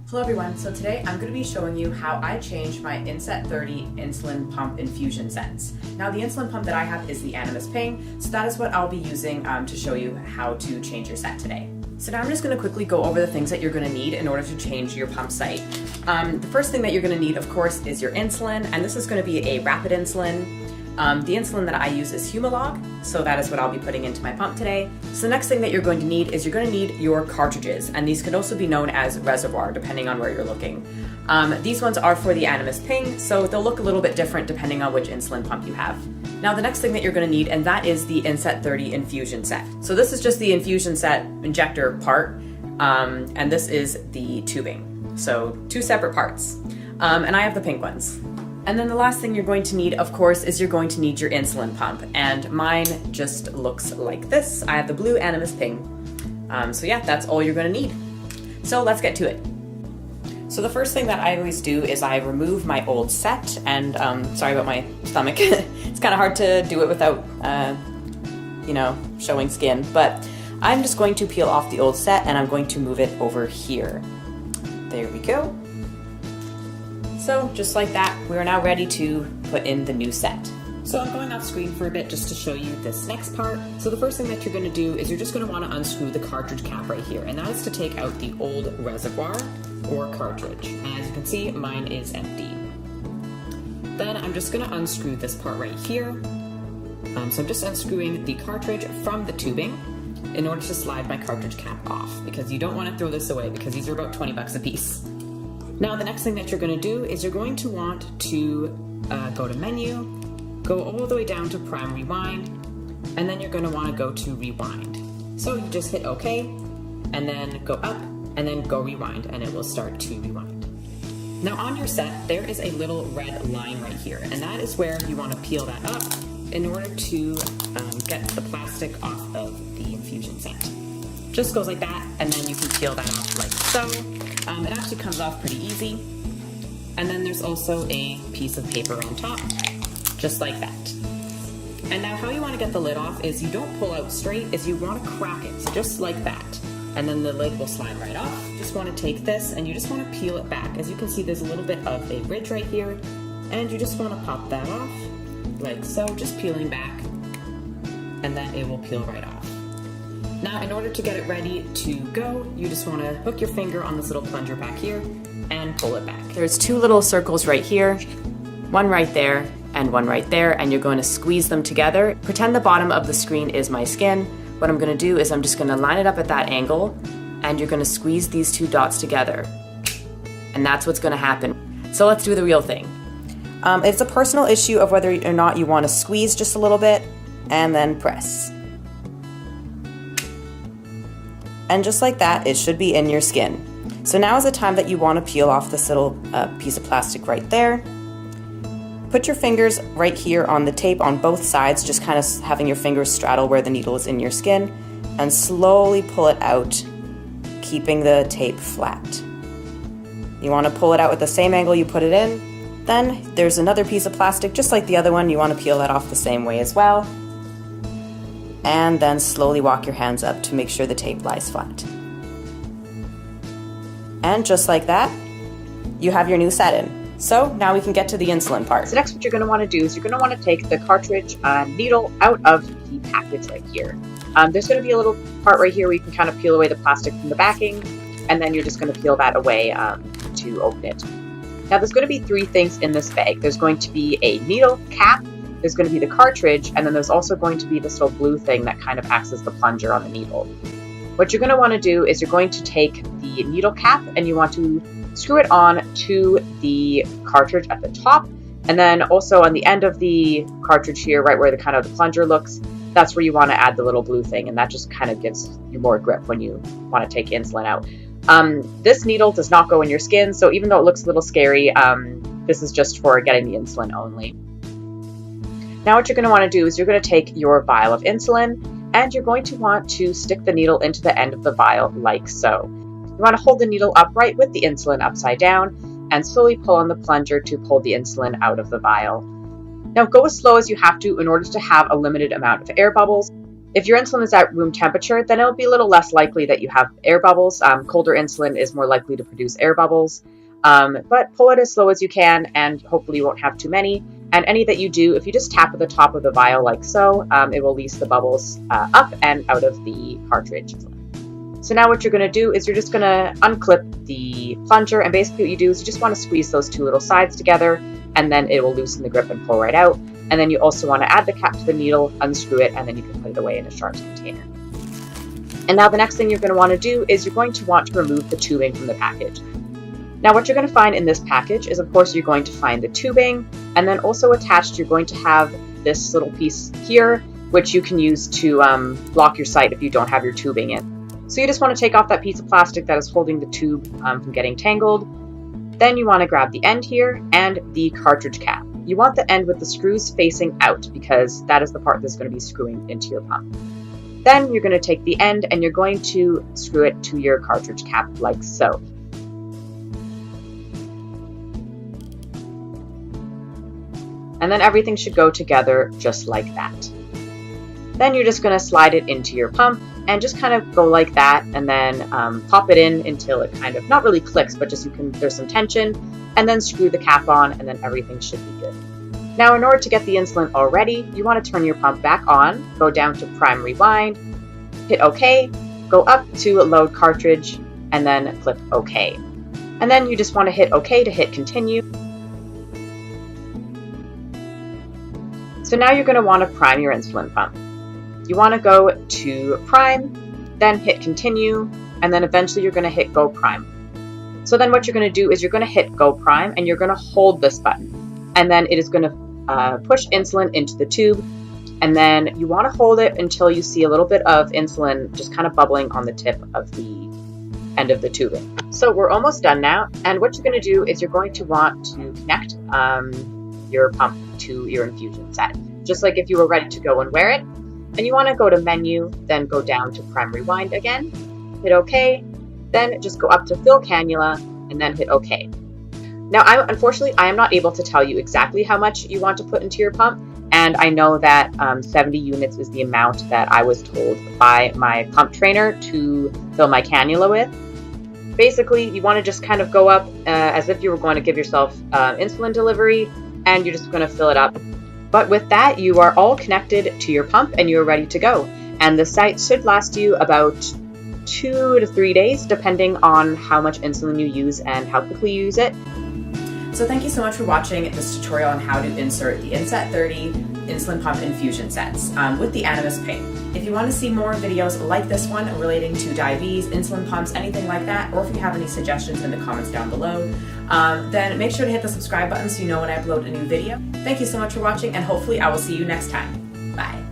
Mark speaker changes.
Speaker 1: Hello everyone, so today I'm going to be showing you how I changed my Inset 30 insulin pump infusion sets. Now the insulin pump that I have is the Animas Ping, so that is what I'll be using to show you how to change your set today. So now I'm just going to quickly go over the things that you're going to need in order to change your pump site. The first thing that you're going to need, of course, is your insulin, and this is going to be a rapid insulin. The insulin that I use is Humalog, so that is what I'll be putting into my pump today. So the next thing that you're going to need is you're going to need your cartridges, and these can also be known as reservoir depending on where you're looking. These ones are for the Animas Ping, so they'll look a little bit different depending on which insulin pump you have. Now the next thing that you're going to need, and that is the Inset 30 infusion set. So this is just the infusion set injector part, and this is the tubing. So two separate parts, and I have the pink ones. And then the last thing you're going to need, of course, is you're going to need your insulin pump. And mine just looks like this. I have the blue Animas Ping. So yeah, that's all you're going to need. So let's get to it. So the first thing that I always do is I remove my old set. And sorry about my stomach. It's kind of hard to do it without, showing skin. But I'm just going to peel off the old set and I'm going to move it over here. There we go. So just like that, we are now ready to put in the new set. So I'm going off screen for a bit just to show you this next part. So the first thing that you're going to do is you're just going to want to unscrew the cartridge cap right here, and that is to take out the old reservoir or cartridge. And as you can see, mine is empty. Then I'm just going to unscrew this part right here. So I'm just unscrewing the cartridge from the tubing in order to slide my cartridge cap off, because you don't want to throw this away because these are about 20 bucks a piece. Now the next thing that you're going to do is you're going to want to go to menu, go all the way down to prime rewind, and then you're going to want to go to rewind. So you just hit OK, and then go up, and then go rewind, and it will start to rewind. Now on your set, there is a little red line right here, and that is where you want to peel that up in order to get the plastic off of the infusion set. Just goes like that, and then you can peel that off like so. It actually comes off pretty easy. And then there's also a piece of paper on top, just like that. And now how you want to get the lid off is you don't pull out straight, is you want to crack it, so just like that. And then the lid will slide right off. You just want to take this and you just want to peel it back. As you can see, there's a little bit of a ridge right here, and you just want to pop that off, like so, just peeling back, and then it will peel right off. Now, in order to get it ready to go, you just want to hook your finger on this little plunger back here and pull it back. There's two little circles right here, one right there and one right there, and you're going to squeeze them together. Pretend the bottom of the screen is my skin. What I'm going to do is I'm just going to line it up at that angle, and you're going to squeeze these two dots together. And that's what's going to happen. So let's do the real thing. It's a personal issue of whether or not you want to squeeze just a little bit and then press. And just like that, it should be in your skin. So now is the time that you want to peel off this little piece of plastic right there. Put your fingers right here on the tape on both sides, just kind of having your fingers straddle where the needle is in your skin, and slowly pull it out, keeping the tape flat. You want to pull it out with the same angle you put it in. Then there's another piece of plastic, just like the other one. You want to peel that off the same way as well. And then slowly walk your hands up to make sure the tape lies flat. And just like that, you have your new set in. So now we can get to the insulin part.
Speaker 2: So next what you're going to want to do is you're going to want to take the cartridge needle out of the package right here. There's going to be a little part right here where you can kind of peel away the plastic from the backing, and then you're just going to peel that away to open it. Now there's going to be three things in this bag. There's going to be a needle cap, there's going to be the cartridge, and then there's also going to be this little blue thing that kind of acts as the plunger on the needle. What you're going to want to do is you're going to take the needle cap and you want to screw it on to the cartridge at the top, and then also on the end of the cartridge here, right where the kind of the plunger looks, that's where you want to add the little blue thing, and that just kind of gives you more grip when you want to take insulin out. This needle does not go in your skin, so even though it looks a little scary, this is just for getting the insulin only. Now what you're going to want to do is you're going to take your vial of insulin, and you're going to want to stick the needle into the end of the vial like so. You want to hold the needle upright with the insulin upside down and slowly pull on the plunger to pull the insulin out of the vial. Now go as slow as you have to in order to have a limited amount of air bubbles, If your insulin is at room temperature, then it'll be a little less likely that you have air bubbles. Colder insulin is more likely to produce air bubbles. But pull it as slow as you can, and hopefully you won't have too many. And any that you do, if you just tap at the top of the vial like so, it will release the bubbles up and out of the cartridge. So now what you're going to do is you're just going to unclip the plunger, and basically what you do is you just want to squeeze those two little sides together, and then it will loosen the grip and pull right out. And then you also want to add the cap to the needle, unscrew it, and then you can put it away in a Sharps container. And now the next thing you're going to want to do is you're going to want to remove the tubing from the package. Now what you're going to find in this package is, of course, you're going to find the tubing, and then also attached you're going to have this little piece here, which you can use to block your site if you don't have your tubing in. So you just want to take off that piece of plastic that is holding the tube from getting tangled. Then you want to grab the end here and the cartridge cap. You want the end with the screws facing out because that is the part that's going to be screwing into your pump. Then you're going to take the end and you're going to screw it to your cartridge cap like so. And then everything should go together just like that. Then you're just going to slide it into your pump and just kind of go like that, and then pop it in until it kind of, not really clicks, but just there's some tension, and then screw the cap on, and then everything should be good. Now in order to get the insulin all ready, you want to turn your pump back on, go down to prime rewind, hit OK, go up to load cartridge, and then click OK. And then you just want to hit OK to hit continue. So now you're going to want to prime your insulin pump. You want to go to prime, then hit continue, and then eventually you're going to hit go prime. So then what you're going to do is you're going to hit go prime, and you're going to hold this button. And then it is going to push insulin into the tube. And then you want to hold it until you see a little bit of insulin just kind of bubbling on the tip of the end of the tubing. So we're almost done now. And what you're going to do is you're going to want to connect your pump to your infusion set, just like if you were ready to go and wear it. And you want to go to menu, then go down to prime rewind again, hit OK, then just go up to fill cannula, and then hit OK. Now, unfortunately, I am not able to tell you exactly how much you want to put into your pump, and I know that 70 units is the amount that I was told by my pump trainer to fill my cannula with. Basically, you want to just kind of go up as if you were going to give yourself insulin delivery, and you're just going to fill it up. But with that, you are all connected to your pump and you're ready to go. And the site should last you about 2 to 3 days, depending on how much insulin you use and how quickly you use it.
Speaker 1: So thank you so much for watching this tutorial on how to insert the Inset 30 insulin pump infusion sets with the Animas pin. If you want to see more videos like this one relating to diabetes, insulin pumps, anything like that, or if you have any suggestions in the comments down below, then make sure to hit the subscribe button so you know when I upload a new video. Thank you so much for watching, and hopefully I will see you next time. Bye.